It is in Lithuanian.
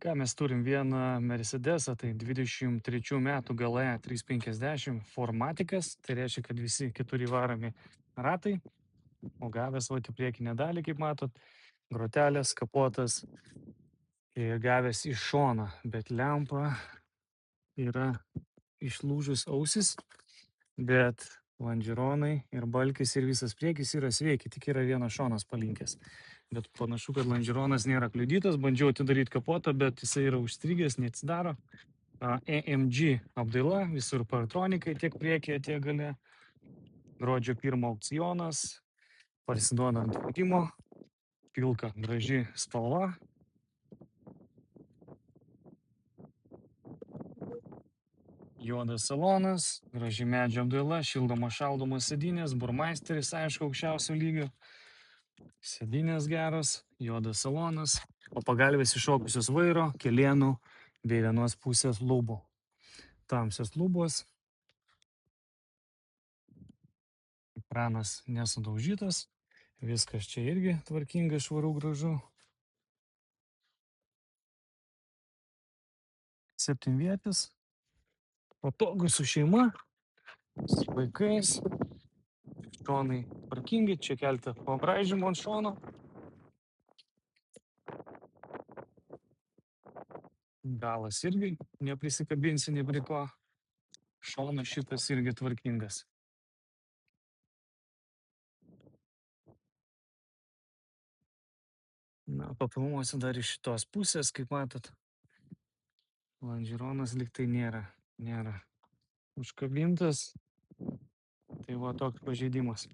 Ką mes turim? Vieną Mercedesą, tai 23 metų GLE 350 Formatikas, tai reiškia, kad visi 4 varomi ratai, o gavęs į priekinę dalį, kaip matot, grotelės, kapotas ir gavęs iš šoną, bet lempa yra išlūžus ausis, bet lonžironai ir balkis ir visas priekis yra sveiki, tik yra vienas šonas palinkęs. Bet panašu, kad lonžironas nėra kliudytas, bandžiau atidaryti kapotą, bet jisai yra užstrigęs, neatsidaro. AMG apdaila, visur partronikai tiek priekyje, tiek gale. Gruodžio 1 aukcionas, parsiduoda ant augimo, pilka graži spalva. Juodas salonas, graži medžio apdaila, šildomos šaldomos sėdynės, burmaisteris, aišku, aukščiausio lygio. Sėdynės geros, juodas salonas, o pagalvės iššokusios vairo, kelienų bei vienos pusės lubų. Tamsios lubos, ekranas nesudaužytas, viskas čia irgi tvarkinga, švaru, gražu. 7vietis, patogus su šeima, su vaikais, šonai tvarkingi, čia kelti pabraižymų ant šono. Galas irgi neprisikabinsi nei prie ko. Šonas šitas irgi tvarkingas. Na, papilmuosiu dar iš šitos pusės, kaip matot. Lonžironas liktai nėra užkabintas. Tai va toks pažeidimas.